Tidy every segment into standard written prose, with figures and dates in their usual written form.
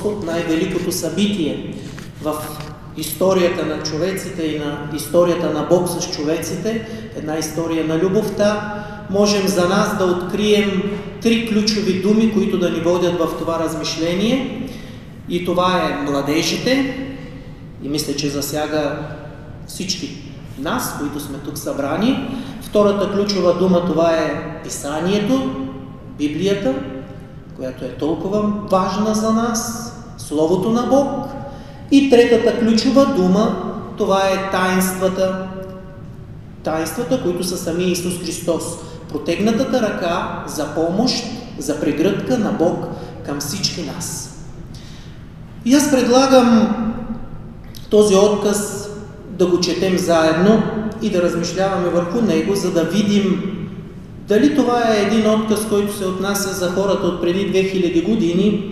Господ, най-великото събитие в историята на човеците и на историята на Бог с човеците, една история на любовта, можем за нас да открием 3 ключови думи, които да ни водят в това размишление. И това е младежите, и мисля, че засяга всички нас, които сме тук събрани. Втората ключова дума, това е Писанието, Библията, която е толкова важна за нас, Словото на Бог. И третата ключова дума, това е таинствата. Таинствата, които са сами Исус Христос. Протегнатата ръка за помощ, за прегръдка на Бог към всички нас. И аз предлагам този отказ да го четем заедно и да размишляваме върху него, за да видим дали това е един отказ, който се отнася за хората от преди 2000 години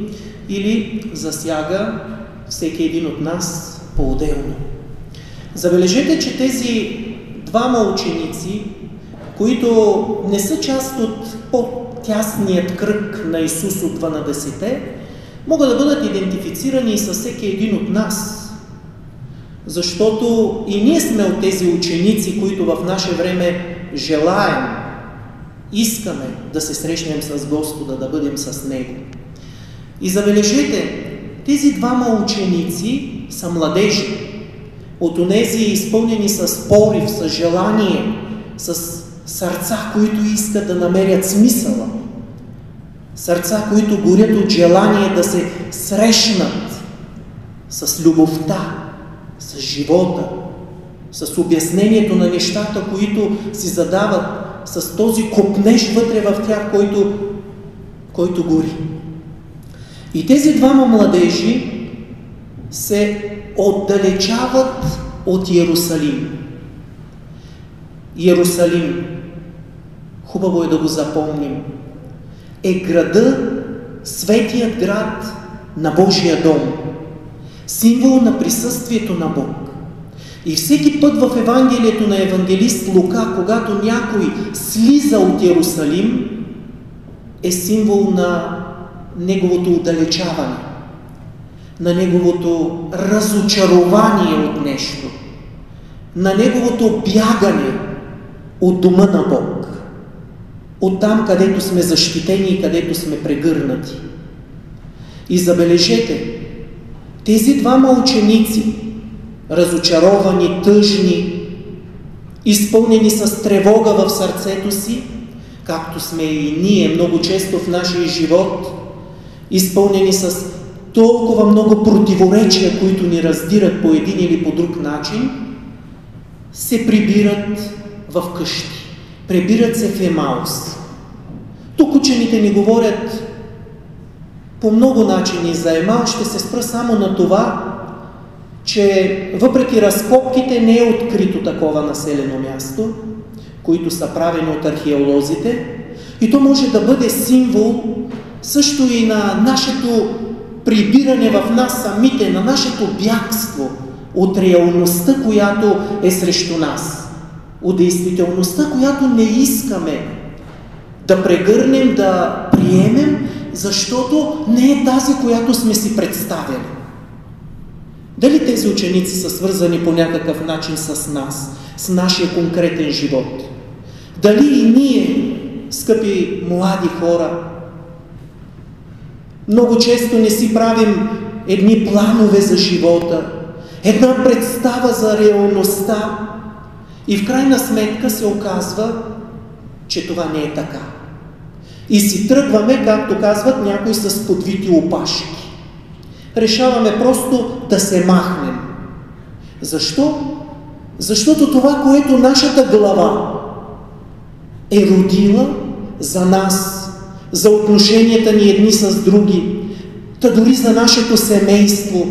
или засяга всеки един от нас по-отделно. Забележете, че тези двама ученици, които не са част от по-тясният кръг на Исус от 12-те, могат да бъдат идентифицирани и със всеки един от нас. Защото и ние сме от тези ученици, които в наше време желаем, искаме да се срещнем с Господа, да бъдем с Него. И забележете, тези двама ученици са младежи, от онези изпълнени с порив, с желание, с сърца, които искат да намерят смисъла. Сърца, които горят от желание да се срещнат с любовта, с живота, с обяснението на нещата, които си задават, с този копнеж вътре в тях, който гори. И тези двама младежи се отдалечават от Иерусалим. Иерусалим, хубаво е да го запомним, е града, светият град на Божия дом, символ на присъствието на Бог. И всеки път в Евангелието на евангелист Лука, когато някой слиза от Иерусалим, е символ на неговото отдалечаване, на неговото разочарование от нещо, на неговото бягане от дома на Бог, от там, където сме защитени и където сме прегърнати. И забележете, тези двама ученици, разочаровани, тъжни, изпълнени с тревога в сърцето си, както сме и ние много често в нашия живот, изпълнени с толкова много противоречия, които ни раздират по един или по друг начин, се прибират в къщи. Прибират се в Емаус. Тук учените ни говорят по много начини за Емаус. Ще се спра само на това, че въпреки разкопките не е открито такова населено място, които са правени от археолозите, и то може да бъде символ също и на нашето прибиране в нас самите, на нашето бягство от реалността, която е срещу нас, от действителността, която не искаме да прегърнем, да приемем, защото не е тази, която сме си представили. Дали тези ученици са свързани по някакъв начин с нас, с нашия конкретен живот? Дали и ние, скъпи млади хора, много често не си правим едни планове за живота, една представа за реалността и в крайна сметка се оказва, че това не е така. И си тръгваме, както казват някои, с подвити опашки. Решаваме просто да се махнем. Защо? Защото това, което нашата глава е родила за нас, за отношенията ни едни с други, та дори за нашето семейство,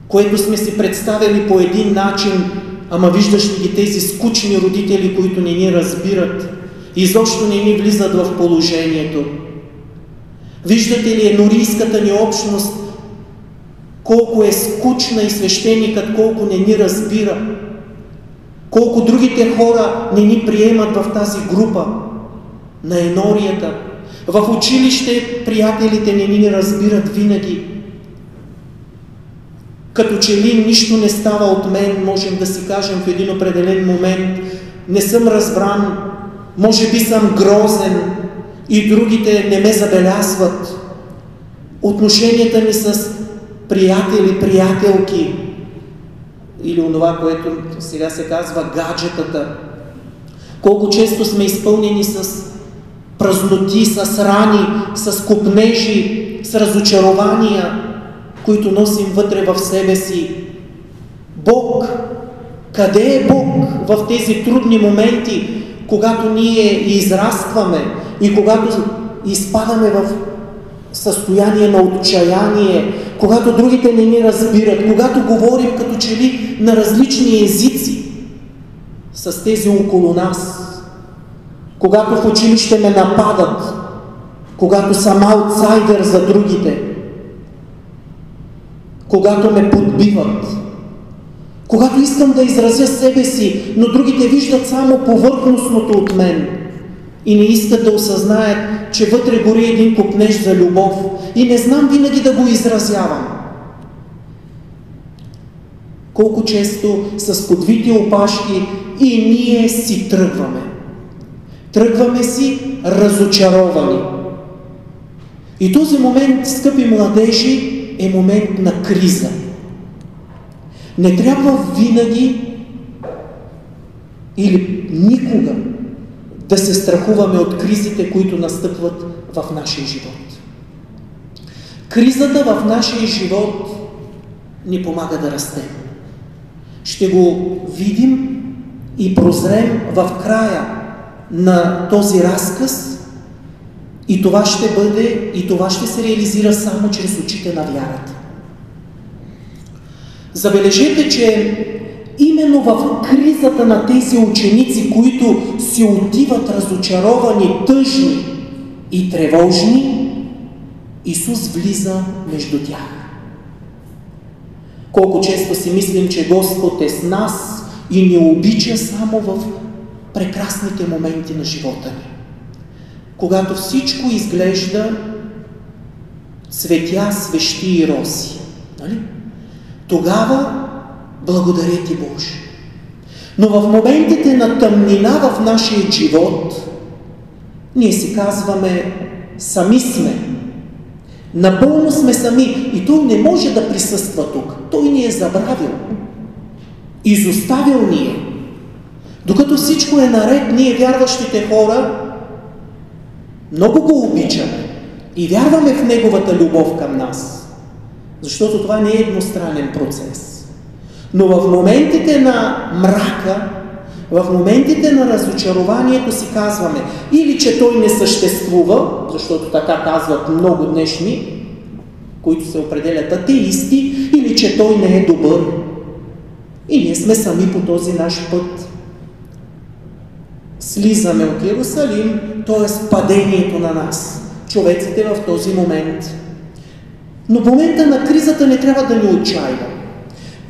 което сме си представили по един начин, ама виждаш ли ги тези скучни родители, които не ни разбират, изобщо не ни влизат в положението. Виждате ли енорийската ни общност, колко е скучна и свещеникът колко не ни разбира, колко другите хора не ни приемат в тази група на енорията. В училище приятелите не ни разбират винаги. Като че ли нищо не става от мен, можем да си кажем в един определен момент, не съм разбран, може би съм грозен и другите не ме забелязват. Отношенията ми с приятели, приятелки или онова, което сега се казва гаджетата. Колко често сме изпълнени с празноти, с рани, с копнежи, с разочарования, които носим вътре в себе си. Бог, къде е Бог в тези трудни моменти, когато ние израстваме и когато изпадаме в състояние на отчаяние, когато другите не ни разбират, когато говорим като че ли на различни езици с тези около нас, когато в училище ме нападат, когато съм аутсайдер за другите, когато ме подбиват, когато искам да изразя себе си, но другите виждат само повърхностното от мен и не искат да осъзнаят, че вътре гори един копнеж за любов и не знам винаги да го изразявам. Колко често с подвити опашки и ние си тръгваме. Тръгваме си разочаровани. И този момент, скъпи младежи, е момент на криза. Не трябва винаги или никога да се страхуваме от кризите, които настъпват в нашия живот. Кризата в нашия живот ни помага да растем. Ще го видим и прозрем в края на този разказ и това ще бъде, и това ще се реализира само чрез очите на вярата. Забележете, че именно в кризата на тези ученици, които си отиват разочаровани, тъжни и тревожни, Исус влиза между тях. Колко често си мислим, че Господ е с нас и ни обича само в прекрасните моменти на живота ни. Когато всичко изглежда цветя, свещи и роси. Нали? Тогава благодаря ти, Боже. Но в моментите на тъмнина в нашия живот, ние си казваме, сами сме. Напълно сме сами и Той не може да присъства тук. Той ни е забравил. Изоставил ни е. Докато всичко е наред, ние вярващите хора много го обичаме и вярваме в Неговата любов към нас. Защото това не е едностранен процес. Но в моментите на мрака, в моментите на разочарованието си казваме или че Той не съществува, защото така казват много днешни, които се определят атеисти, или че Той не е добър. И ние сме сами по този наш път. Слизаме от Иерусалим, т.е. падението на нас, човеците в този момент. Но в момента на кризата не трябва да ни отчаива.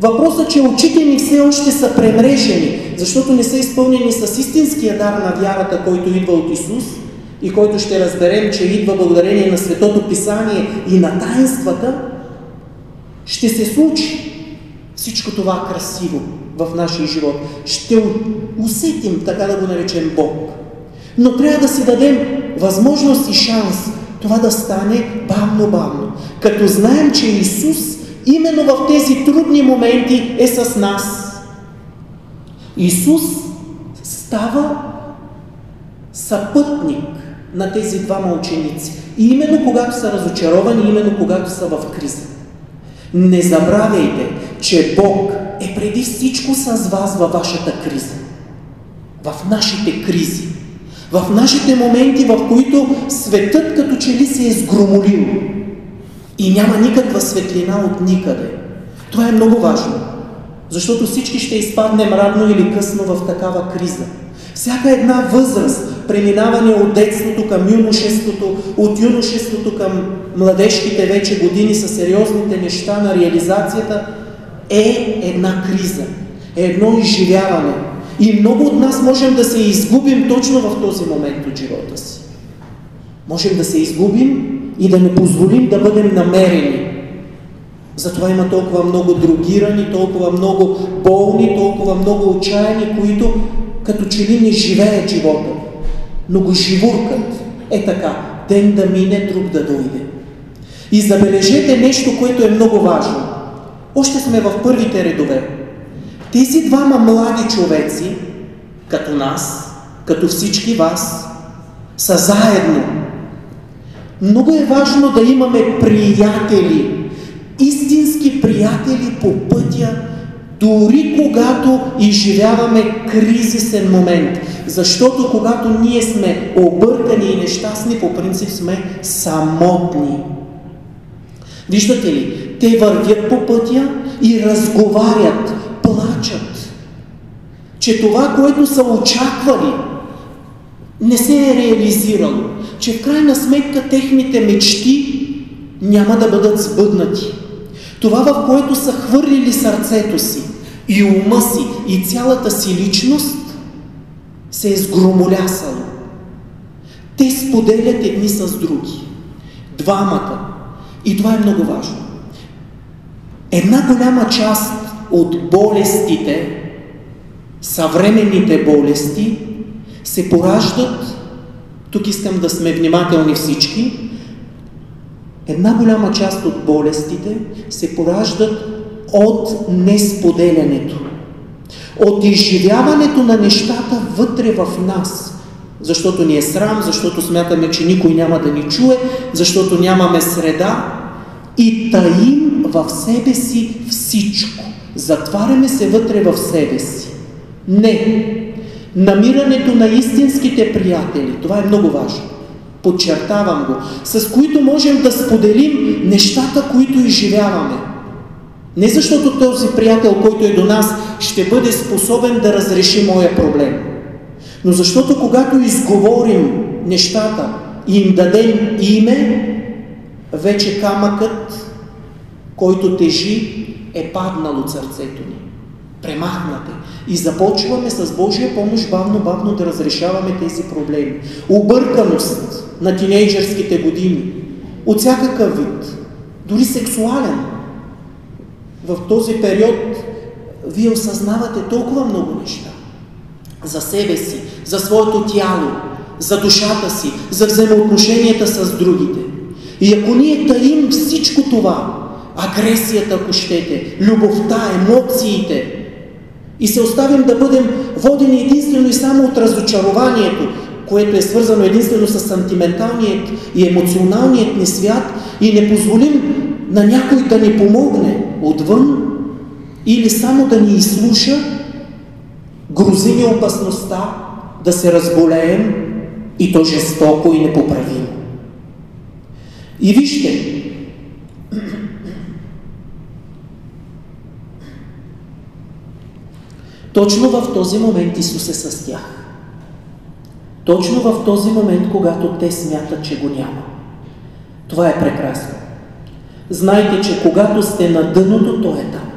Въпросът е, че очите ни все още са премрежени, защото не са изпълнени с истинския дар на вярата, който идва от Исус и който ще разберем, че идва благодарение на Светото Писание и на таинствата, ще се случи всичко това красиво в нашия живот. Ще усетим, така да го наречем, Бог. Но трябва да си дадем възможност и шанс това да стане бавно-бавно. Като знаем, че Исус именно в тези трудни моменти е с нас. Исус става съпътник на тези двама ученици. И именно когато са разочаровани, именно когато са в криза. Не забравяйте, че Бог е преди всичко с вас във вашата криза. В нашите кризи. В нашите моменти, в които светът като че ли се е сгромолил и няма никаква светлина от никъде. Това е много важно, защото всички ще изпаднем рано или късно в такава криза. Всяка една възраст, преминаване от детството към юношеството, от юношеството към младежките вече години са сериозните неща на реализацията, е една криза, е едно изживяване. И много от нас можем да се изгубим точно в този момент от живота си. Можем да се изгубим и да не позволим да бъдем намерени. Затова има толкова много дрогирани, толкова много болни, толкова много отчаяни, които като че ли не живеят живота, но го живуркат. Е така, ден да мине, друг да дойде. И забележете нещо, което е много важно. Още сме в първите редове. Тези двама млади човеци, като нас, като всички вас, са заедно. Много е важно да имаме приятели, истински приятели по пътя, дори когато изживяваме кризисен момент. Защото когато ние сме объркани и нещастни, по принцип сме самотни. Виждате ли? Те вървят по пътя и разговарят, плачат, че това, което са очаквали, не се е реализирало, че в крайна сметка техните мечти няма да бъдат сбъднати. Това, в което са хвърлили сърцето си и ума си и цялата си личност, се е сгромолясало. Те споделят едни с други. Двамата. И това е много важно. Една голяма част от болестите, съвременните болести, се пораждат, тук искам да сме внимателни всички, една голяма част от болестите се пораждат от несподелянето, от изживяването на нещата вътре в нас, защото ни е срам, защото смятаме, че никой няма да ни чуе, защото нямаме среда и таим в себе си всичко. Затваряме се вътре в себе си. Не. Намирането на истинските приятели, това е много важно. Подчертавам го, с които можем да споделим нещата, които изживяваме. Не защото този приятел, който е до нас, ще бъде способен да разреши моя проблем, но защото когато изговорим нещата и им дадем име, вече камъкът, който тежи, е паднал от сърцето ни. Премахнате. И започваме с Божия помощ бавно да разрешаваме тези проблеми. Обърканост на тинейджърските години, от всякакъв вид, дори сексуален. В този период вие осъзнавате толкова много неща за себе си, за своето тяло, за душата си, за взаимоотношенията с другите. И ако ние таим всичко това, агресията, ако щете, любовта, емоциите, и се оставим да бъдем водени единствено и само от разочарованието, което е свързано единствено с сантименталният и емоционалният ни свят, и не позволим на някой да ни помогне отвън или само да ни изслуша, грози ни опасността да се разболеем, и то жестоко и непоправимо. И вижте, точно в този момент Исус е с тях. Точно в този момент, когато те смятат, че го няма. Това е прекрасно. Знайте, че когато сте на дъното, Той е там.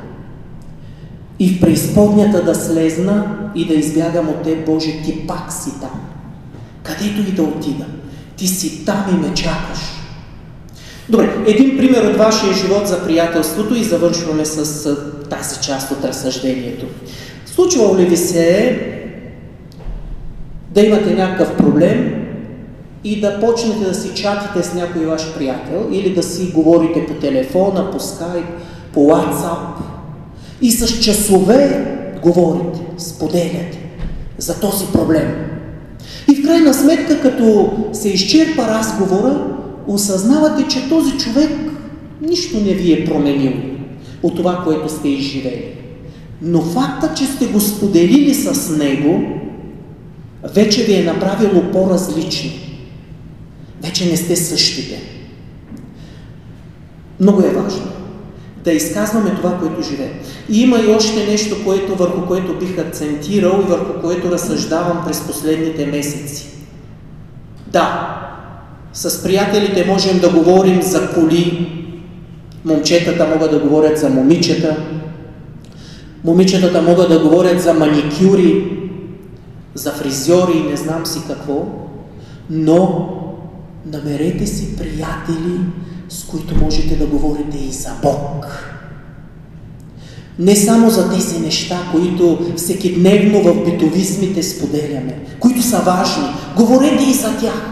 И в преизподнята да слезна и да избягам от Теб, Боже, Ти пак си там. Където и да отида, Ти си там и ме чакаш. Добре, един пример от вашия живот за приятелството и завършваме с тази част от разсъждението. Случвало ли ви се да имате някакъв проблем и да почнете да си чатите с някой ваш приятел или да си говорите по телефона, по скайп, по WhatsApp и с часове говорите, споделяте за този проблем. И в крайна сметка, като се изчерпа разговора, осъзнавате, че този човек нищо не ви е променил от това, което сте изживели. Но факта, че сте го споделили с него, вече ви е направило по-различни. Вече не сте същите. Много е важно да изказваме това, което живее. И има и още нещо, върху което бих акцентирал и върху което разсъждавам през последните месеци. Да, с приятелите можем да говорим за коли, момчетата могат да говорят за момичета, момичетата могат да говорят за маникюри, за фризьори и не знам си какво, но намерете си приятели, с които можете да говорите и за Бог. Не само за тези неща, които всекидневно в битовизмите споделяме, които са важни. Говорете и за тях.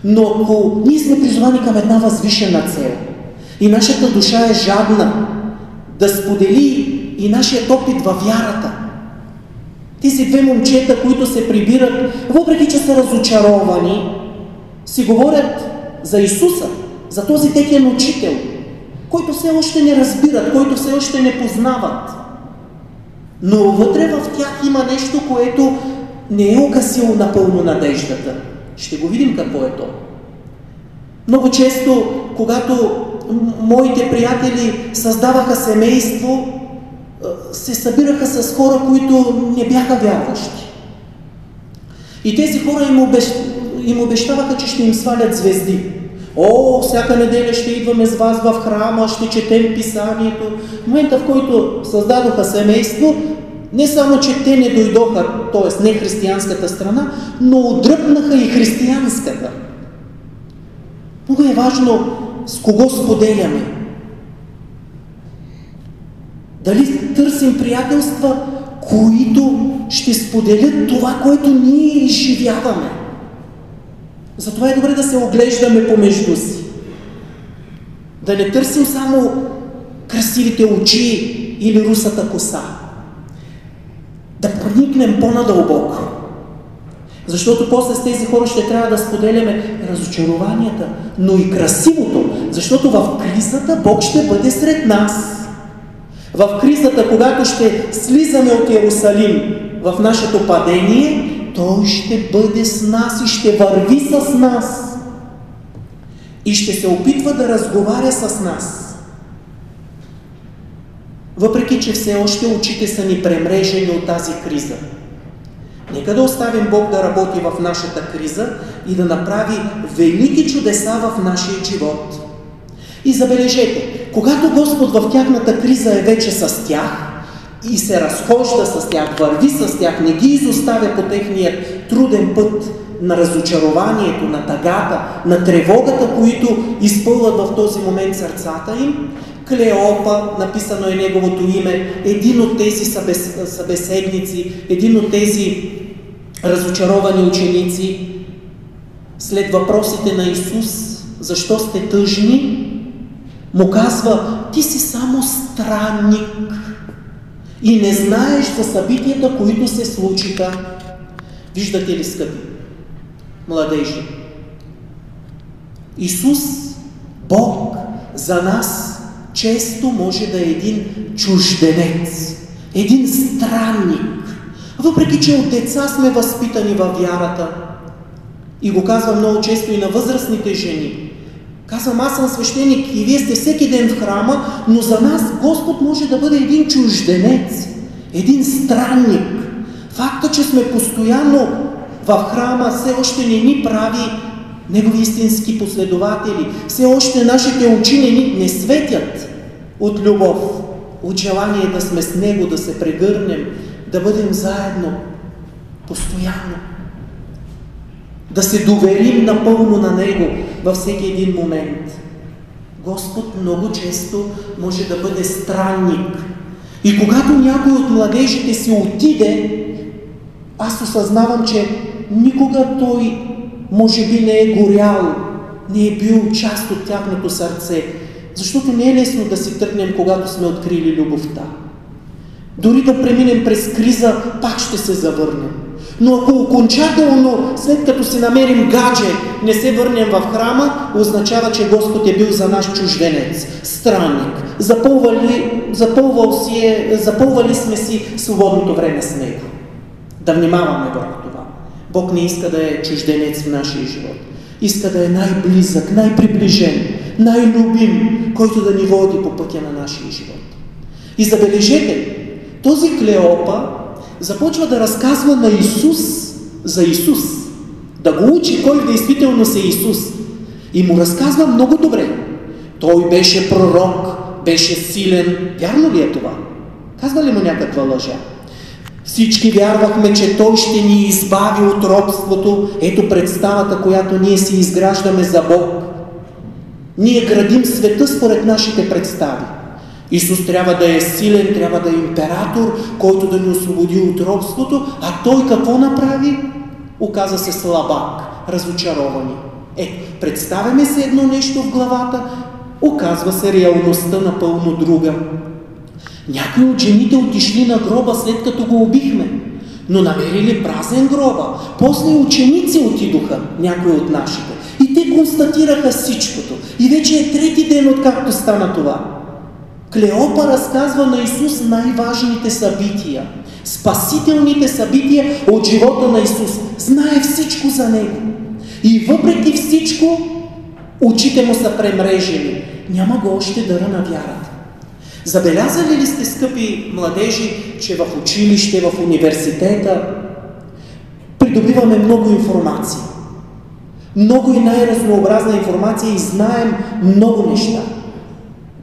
Но ако ние сме призвани към една възвишена цел и нашата душа е жадна да сподели и нашият опит във вярата, тези две момчета, които се прибират, въпреки че са разочаровани, си говорят за Исуса, за този техен учител, който все още не разбират, който все още не познават. Но вътре в тях има нещо, което не е угасило напълно надеждата. Ще го видим какво е то. Много често, когато моите приятели създаваха семейство, се събираха с хора, които не бяха вярващи. И тези хора им обещаваха, че ще им свалят звезди. О, всяка неделя ще идваме с вас в храма, ще четем писанието. В момента, в който създадоха семейство, не само, че те не дойдоха, т.е. не християнската страна, но отдръпнаха и християнската. Много е важно с кого споделяме. Дали търсим приятелства, които ще споделят това, което ние изживяваме. Затова е добре да се оглеждаме помежду си. Да не търсим само красивите очи или русата коса. Да проникнем по-надълбоко. Защото после с тези хора ще трябва да споделяме разочарованията, но и красивото. Защото в кризата Бог ще бъде сред нас. В кризата, когато ще слизаме от Иерусалим в нашето падение, Той ще бъде с нас и ще върви с нас. И ще се опитва да разговаря с нас. Въпреки че все още очите са ни премрежени от тази криза. Нека да оставим Бог да работи в нашата криза и да направи велики чудеса в нашия живот. И забележете, когато Господ в тяхната криза е вече с тях и се разхожда с тях, върви с тях, не ги изоставя по техния труден път на разочарованието, на тъгата, на тревогата, които изпълват в този момент сърцата им, Клеопа, написано е неговото име, един от тези събеседници, един от тези разочаровани ученици, след въпросите на Исус, защо сте тъжни, му казва, ти си само странник и не знаеш за събитията, които се случиха. Виждате ли, скъпи младежи? Исус, Бог, за нас често може да е един чужденец, един странник. Въпреки че от деца сме възпитани във вярата, и го казвам много често и на възрастните жени. Казвам, аз съм свещеник и вие сте всеки ден в храма, но за нас Господ може да бъде един чужденец, един странник. Факта, че сме постоянно в храма, все още не ни прави Негови истински последователи. Все още нашите очи не светят от любов, от желание да сме с Него, да се прегърнем, да бъдем заедно, постоянно. Да се доверим напълно на Него във всеки един момент. Господ много често може да бъде странник. И когато някой от младежите си отиде, аз осъзнавам, че никога той може би не е горял, не е бил част от тяхното сърце. Защото не е лесно да си тръгнем, когато сме открили любовта. Дори да преминем през криза, пак ще се завърнем. Но ако окончателно, след като си намерим гадже, не се върнем в храма, означава, че Господ е бил за наш чужденец, странник. Запълвали сме си свободното време с Него. Да внимаваме върху това. Бог не иска да е чужденец в нашия живот. Иска да е най-близък, най-приближен, най-любим, който да ни води по пътя на нашия живот. И забележете, този Клеопа започва да разказва на Исус за Исус. Да го учи кой действително е Исус. И му разказва много добре. Той беше пророк, беше силен. Вярно ли е това? Казва ли му някаква лъжа? Всички вярвахме, че Той ще ни избави от робството. Ето представата, която ние си изграждаме за Бог. Ние градим света според нашите представи. Исус трябва да е силен, трябва да е император, който да ни освободи от робството, а Той какво направи? Оказа се слабак, разочаровани. Представяме се едно нещо в главата, оказва се реалността напълно друга. Някои от жените отишли на гроба след като го убихме, но намерили празен гроба. После ученици отидоха, някои от нашите, и те констатираха всичкото. И вече е трети ден, откакто стана това. Клеопа разказва на Исус най-важните събития, спасителните събития от живота на Исус. Знае всичко за Него. И въпреки всичко, очите му са премрежени. Няма го още дъра на вярата. Забелязали ли сте, скъпи младежи, че в училище, в университета придобиваме много информация? Много и най-разнообразна информация и знаем много неща.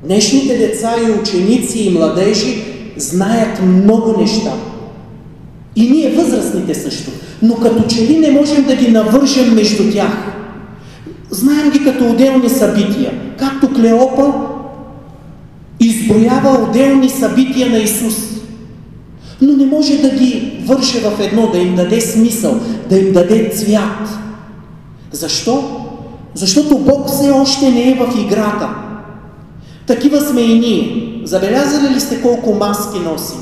Днешните деца и ученици и младежи знаят много неща. И ние възрастните също. Но като че ли не можем да ги навържем между тях. Знаем ги като отделни събития. Както Клеопа изброява отделни събития на Исус. Но не може да ги върже в едно, да им даде смисъл, да им даде цвят. Защо? Защото Бог все още не е в играта. Такива сме и ние. Забелязали ли сте колко маски носим?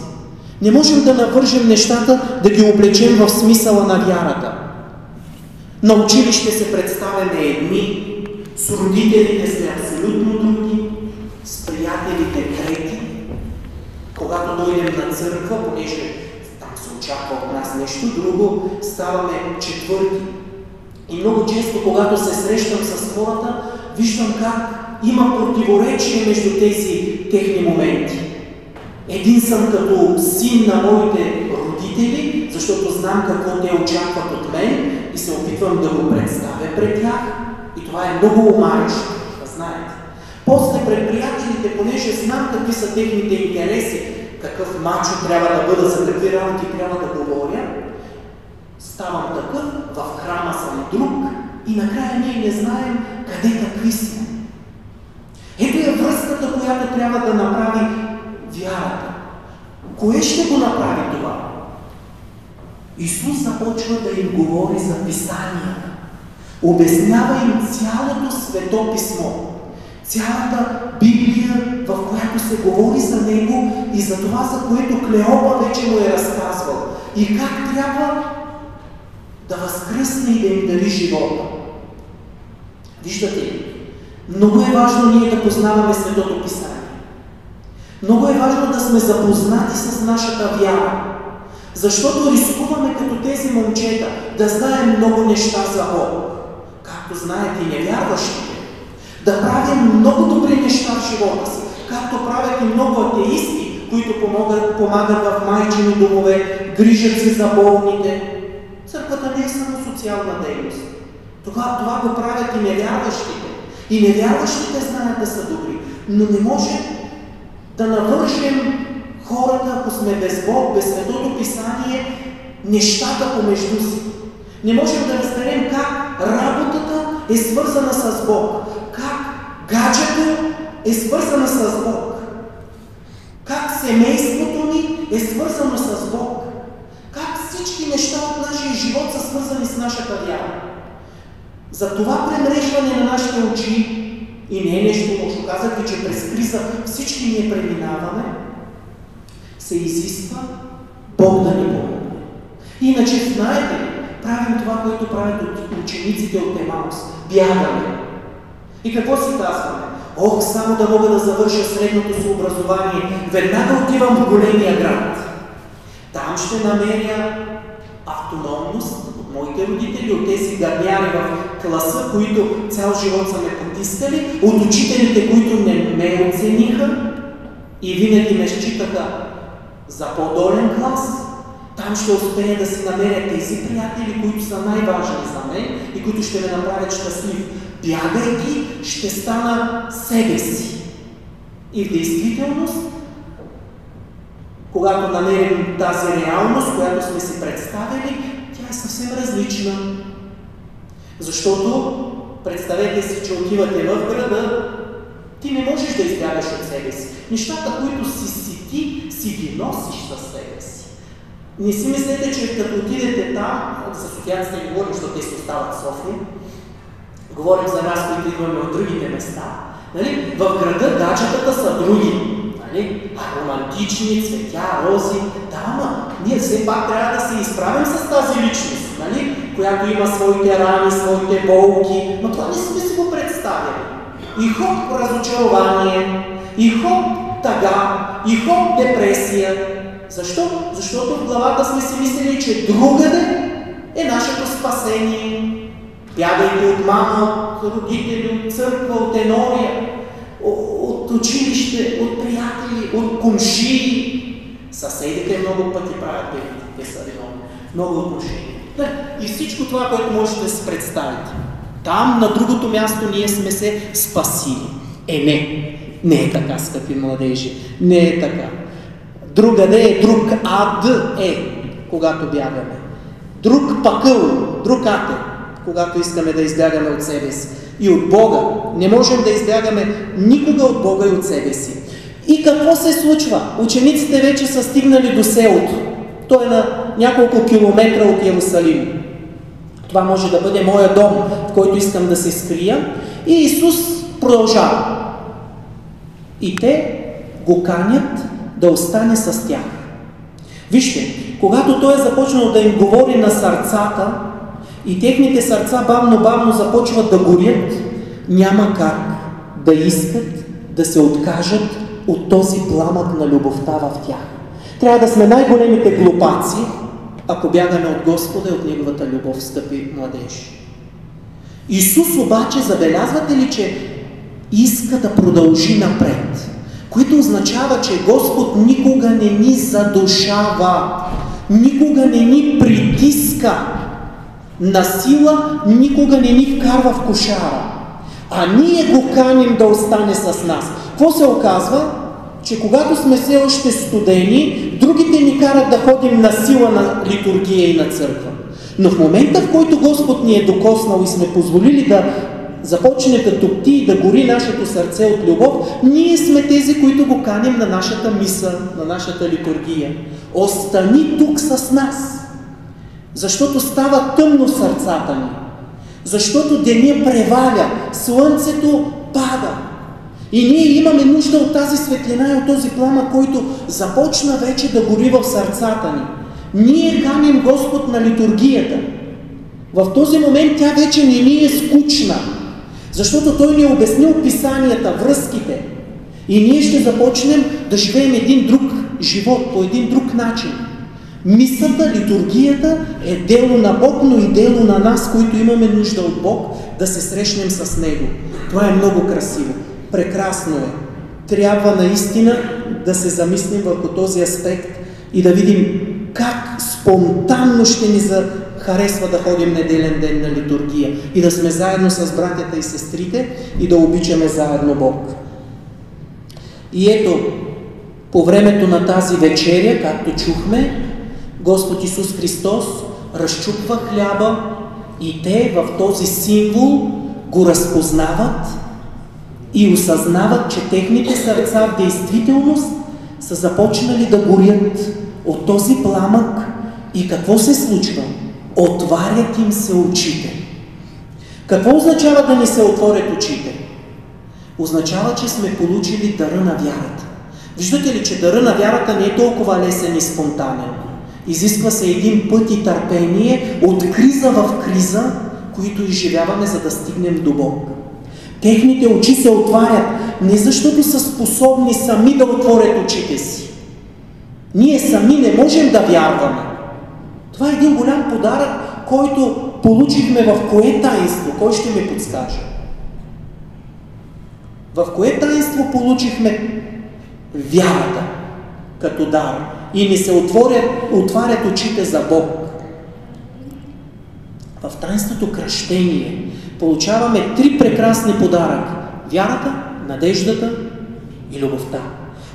Не можем да навържем нещата, да ги облечем в смисъла на вярата. На училище се представяме едни, с родителите сме абсолютно други, с приятелите трети. Когато дойдем на църква, понеже там се очаква от нас нещо друго, ставаме четвърти. И много често, когато се срещам с хората, виждам как има противоречие между тези техни моменти. Един съм като син на моите родители, защото знам какво те очакват от мен и се опитвам да го представя пред тях. И това е много умарящо, да знаете. После пред приятелите, понеже знам какви са техните интереси, какъв мачо трябва да бъда, за какви работи трябва да говоря, ставам такъв, в храма съм друг и накрая ние не знаем къде какви сме. Ето е връзката, която трябва да направи вярата. Кое ще го направи това? Исус започва да им говори за писанията. Обяснява им цялото Свето писмо. Цялата Библия, в която се говори за Него и за това, за което Клеопа вече му е разказвал. И как трябва да възкръсне и да им дари живота. Виждате ли? Много е важно ние да познаваме Светото Писание. Много е важно да сме запознати с нашата вяра. Защото рискуваме като тези момчета да знаем много неща за Бог. Както знаят и невярващите. Да правим много добри неща в живота си. Както правят и много атеисти, които помагат в майчини домове, грижат се за болните. Църквата не е само социална дейност. Това го правят и невярващите. И невярващите знаят да са добри. Но не може да навържем хората, ако сме без Бог, без Светото Писание, нещата помежду си. Не можем да разберем как работата е свързана с Бог. Как гаджето е свързано с Бог. Как семейството ни е свързано с Бог. Как всички неща от нашия живот са свързани с нашата вяра. За това премрежване на нашите очи, и не е нещо лошо, казах ви, че през криза всички ние преминаваме, се изисква Бог да ни помогне. Иначе, знаете ли, правим това, което правят учениците от Емаус. Бягаме. И какво си казваме? Ох, само да мога да завърша средното си образование, веднага отивам в големия град. Там ще намеря автономност от моите родители, от тези гадняри в класа, които цял живот са ме потискали, от учителите, които не ме оцениха и винаги ме считаха за по-долен клас. Там ще успея да си намеря тези приятели, които са най-важни за мен и които ще ме направят щастлив. Бягайки, ще стана себе си. И в действителност, когато намерим тази реалност, която сме си представили, тя е съвсем различна. Защото, представете си, че отивате в града, Ти не можеш да избягаш от себе си. Нещата, които си ти, си ги носиш със себе си. Не си мислете, че като отидете там, за софиянците не говорим, защото те си остават в София, говорим за нас, които имаме от другите места. Нали? В града гаджетата са други. Нали? Романтични, цветя, рози. Да, ама ние все пак трябва да се изправим с тази личност, нали? Която има своите рани, своите болки. Но това не сме си го представили. И хоп разочарование, и хоп тъга, и хоп депресия. Защо? Защото в главата сме си мислили, че другаде е нашето спасение. Бягайки от мама, от родители, от църква, от енория, от училище, от приятели, от комшии. Съседите много пъти правят бедните, те са много отношения. И всичко това, което можете да се представите. Там, на другото място, ние сме се спасили. Не е така, скъпи младежи. Не е така. Другаде е друг ад когато бягаме. Друг пакъл, друг ад когато искаме да избягаме от себе си. И от Бога. Не можем да избягаме никога от Бога и от себе си. И какво се случва? Учениците вече са стигнали до селото. То е на няколко километра от Йерусалим. Това може да бъде моя дом, в който искам да се скрия. И Исус продължава. И те го канят да остане с тях. Вижте, когато Той е започнал да им говори на сърцата и техните сърца бавно започват да горят, няма как да искат да се откажат от този пламък на любовта в тях. Трябва да сме най-големите глупаци, ако бягаме от Господа и от Неговата любов, скъпи младежи. Исус обаче, забелязвате ли, че иска да продължи напред, което означава, че Господ никога не ни задушава, никога не ни притиска на сила, никога не ни вкарва в кошара, а ние го каним да остане с нас. Какво се оказва? Че когато сме все още студени, другите ни карат да ходим на сила на литургия и на църква. Но в момента, в който Господ ни е докоснал и сме позволили да започне да топти и да гори нашето сърце от любов, ние сме тези, които го каним на нашата мисъл, на нашата литургия. Остани тук с нас, защото става тъмно сърцата ни, защото деня преваля, слънцето пада. И ние имаме нужда от тази светлина и от този пламък, който започна вече да гори в сърцата ни. Ние каним Господ на литургията. В този момент тя вече не ни е скучна, защото Той ни е обяснил писанията, връзките. И ние ще започнем да живеем един друг живот, по един друг начин. Мисата, литургията е дело на Бог, но и дело на нас, които имаме нужда от Бог, да се срещнем с Него. Това е много красиво. Прекрасно е. Трябва наистина да се замислим върху този аспект и да видим как спонтанно ще ни харесва да ходим неделен ден на литургия и да сме заедно с братята и сестрите и да обичаме заедно Бог. И ето, по времето на тази вечеря, както чухме, Господ Исус Христос разчупва хляба и те в този символ го разпознават и осъзнават, че техните сърца в действителност са започнали да горят от този пламък. И какво се случва? Отварят им се очите. Какво означава да ни се отворят очите? Означава, че сме получили дъра на вярата. Виждате ли, че дъра на вярата не е толкова лесен и спонтанен. Изисква се един път и търпение от криза в криза, които изживяваме, за да стигнем до Бог. Техните очи се отварят не защото са способни сами да отворят очите си. Ние сами не можем да вярваме. Това е един голям подарък, който получихме в кое таинство? Кой ще ми подскаже? В кое таинство получихме вярата като дар и ни се отварят очите за Бог? В таинството кръщение получаваме 3 прекрасни подаръка. Вярата, надеждата и любовта.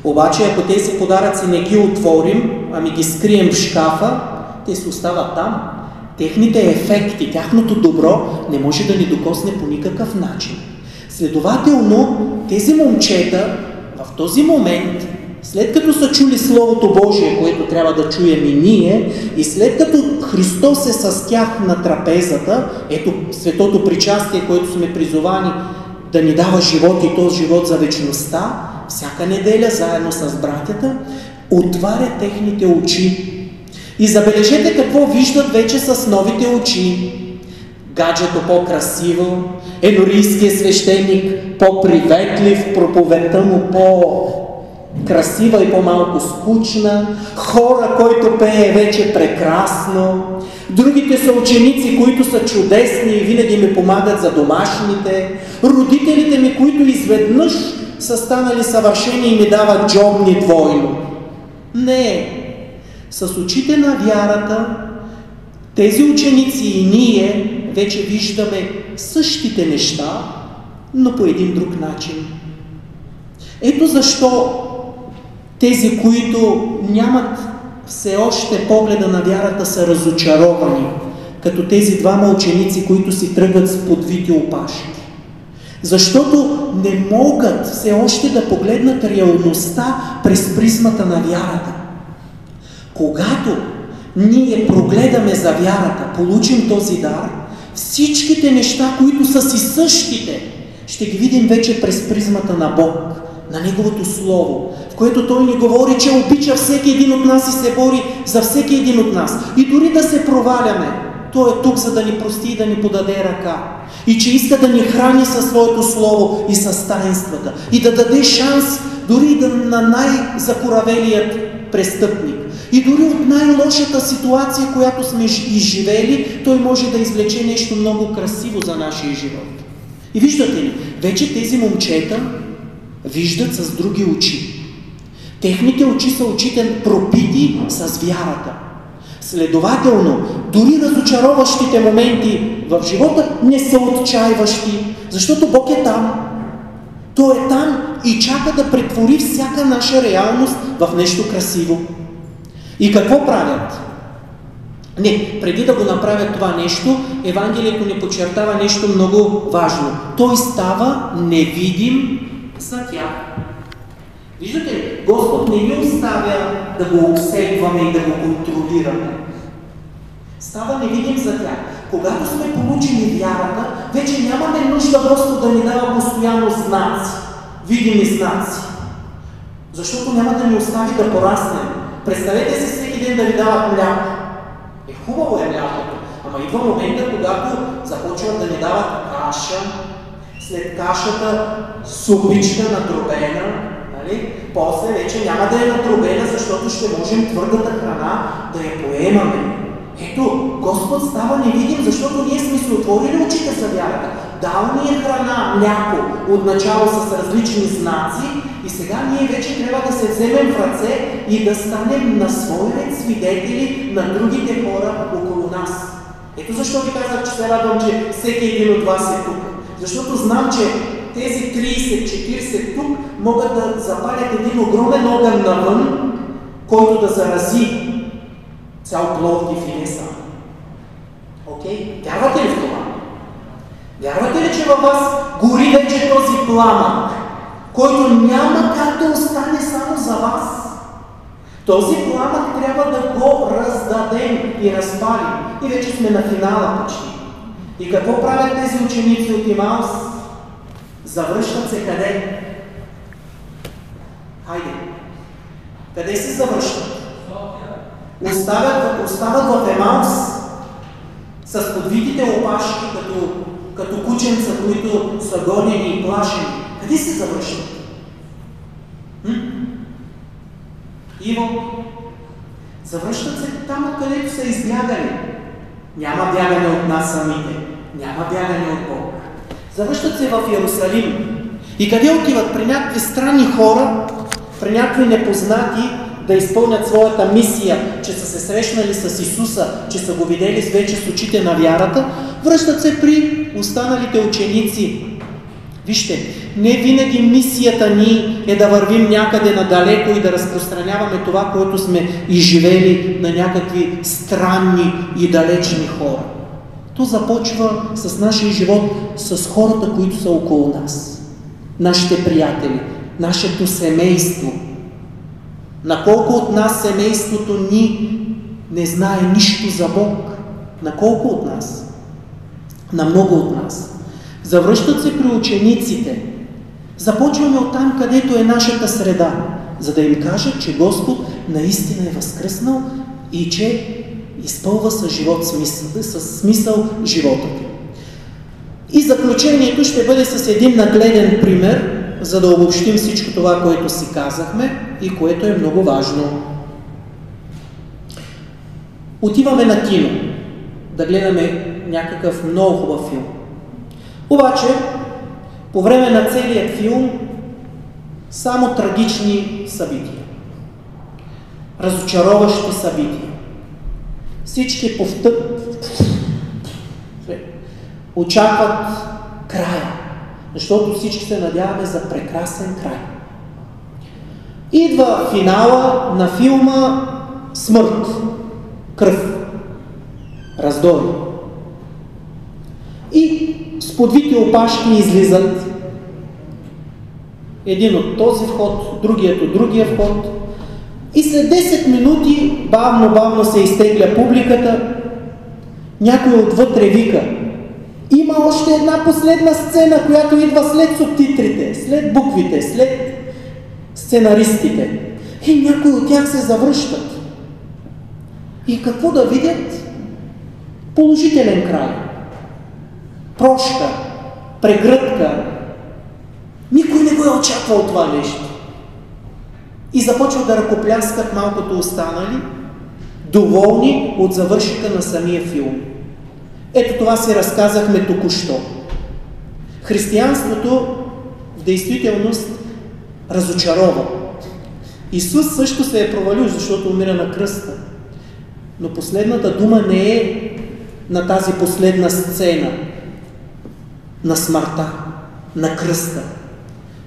Обаче, ако тези подаръци не ги отворим, ами ги скрием в шкафа, те се остават там. Техните ефекти, тяхното добро не може да ни докосне по никакъв начин. Следователно, тези момчета в този момент, след като са чули Словото Божие, което трябва да чуем и ние, и след като Христос е с тях на трапезата, ето светото причастие, което сме призовани да ни дава живот и този живот за вечността, всяка неделя заедно с братята, отваря техните очи. И забележете какво виждат вече с новите очи. Гаджето по-красиво, енорийският свещеник по-приветлив, проповедта му по-красива и по-малко скучна, хора, който пее вече прекрасно, другите са ученици, които са чудесни и винаги ми помагат за домашните, родителите ми, които изведнъж са станали съвършени и ми дават джобни двойно. Не, с очите на вярата тези ученици и ние вече виждаме същите неща, но по един друг начин. Ето защо тези, които нямат все още погледа на вярата, са разочаровани, като тези двама ученици, които си тръгват с подвити опашки. Защото не могат все още да погледнат реалността през призмата на вярата. Когато ние прогледаме за вярата, получим този дар, всичките неща, които са си същите, ще ги видим вече през призмата на Бог, на Неговото Слово, в което Той ни говори, че обича всеки един от нас и се бори за всеки един от нас. И дори да се проваляме, Той е тук, за да ни прости и да ни подаде ръка. И че иска да ни храни със Своето Слово и със таинствата. И да даде шанс дори на най-закоравелият престъпник. И дори от най-лошата ситуация, която сме изживели, Той може да извлече нещо много красиво за нашия живот. И виждате ли, вече тези момчета виждат с други очи. Техните очи са очите пропити с вярата. Следователно, дори разочароващите моменти в живота не са отчаиващи, защото Бог е там. Той е там и чака да претвори всяка наша реалност в нещо красиво. И какво правят? Не, преди да го направят това нещо, Евангелието ни подчертава нещо много важно. Той става невидим за тях. Виждате ли? Господ не ни оставя да го обсебваме и да го контролираме. Става невидим за тях. Когато сме получили вярата, вече нямаме нужда Господ да ни дава постоянно знаци, видими знаци. Защото няма да ни остави да пораснем. Представете си всеки ден да ви дават мляко. Хубаво е млякото, ама идва момента, когато започват да ни дават каша, след кашата супичка надробена, нали? После вече няма да е надробена, защото ще можем твърдата храна да я поемаме. Ето, Господ става невидим, защото ние сме си отворили очите за вярата. Дал ни е храна, мляко, отначало с различни знаци и сега ние вече трябва да се вземем в ръце и да станем на свой ред свидетели на другите хора около нас. Ето защо ви казах, че се радвам, че всеки един от вас е тук. Защото знам, че тези 30-40 тук могат да запалят един огромен огън навън, който да зарази цял Пловдив и не само. Окей? Вярвате ли в това? Вярвате ли, че във вас гори вече този пламък, който няма как да остане само за вас? Този пламък трябва да го раздадем и разпалим. И вече сме на финала почти. И какво правят тези ученици от Имаус? Завръщат се къде? Хайде. Къде се завръщат? Остават в Емаус с подвитите опашки, като кученца, които са гонени и плашени. Къде се завръщат? Иво, завръщат се там, откъдето са избягали. Няма бягане от нас самите. Няма бягане от Бог. Завръщат се в Иерусалим. И къде отиват? При някакви странни хора, при някакви непознати, да изпълнят своята мисия, че са се срещнали с Исуса, че са го видели вече с очите на вярата, връщат се при останалите ученици. Вижте, не винаги мисията ни е да вървим някъде надалеко и да разпространяваме това, което сме изживели на някакви странни и далечни хора. То започва с нашия живот, с хората, които са около нас. нашите приятели, нашето семейство. На колко от нас семейството ни не знае нищо за Бог? На колко от нас? На много от нас. Завръщат се при учениците. Започваме оттам, където е нашата среда, за да им кажат, че Господ наистина е възкръснал и че изпълва с смисъл живота ти. И заключението ще бъде с един нагледен пример, за да обобщим всичко това, което си казахме и което е много важно. Отиваме на кино да гледаме някакъв много хубав филм. Обаче, по време на целият филм, само трагични събития. Разочароващи събития. Всички очакват края, защото всички се надяваме за прекрасен край. Идва финала на филма смърт, кръв, раздори. И с подвити опашки излизат. Един от този вход, другият от другия вход. И след 10 минути бавно се изтегля публиката. Някой отвътре вика: има още една последна сцена, която идва след субтитрите, след буквите, след сценаристите. И някои от тях се завръщат. И какво да видят? Положителен край. Прошка, прегръдка. Никой не го е очаквал това нещо. И започват да ръкопляскат малкото останали, доволни от завършика на самия филм. Ето това си разказахме току-що. Християнството в действителност разочарова. Исус също се е провалил, защото умира на кръста. Но последната дума не е на тази последна сцена на смъртта, на кръста.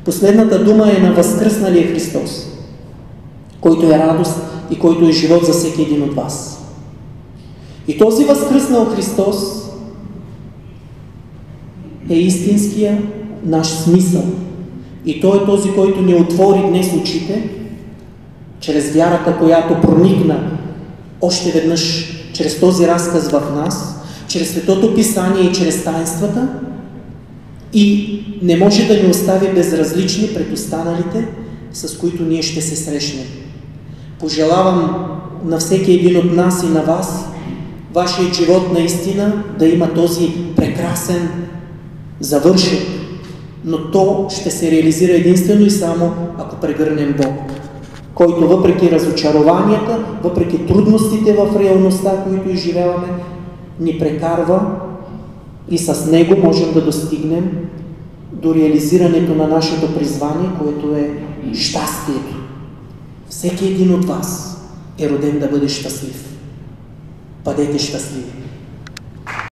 Последната дума е на възкръсналия Христос, който е радост и който е живот за всеки един от вас. И този възкръснал Христос е истинския наш смисъл. И Той е този, който ни отвори днес очите, чрез вярата, която проникна още веднъж чрез този разказ в нас, чрез Светото Писание и чрез таинствата, и не може да ни остави безразлични пред останалите, с които ние ще се срещнем. Пожелавам на всеки един от нас и на вас, вашият живот наистина да има този прекрасен завършек, но то ще се реализира единствено и само ако прегърнем Бог, който въпреки разочарованията, въпреки трудностите в реалността, които изживяваме, ни прекарва и с Него можем да достигнем до реализирането на нашето призвание, което е щастието. Всеки един от вас е роден да бъде щастлив. Бъдете щастливи!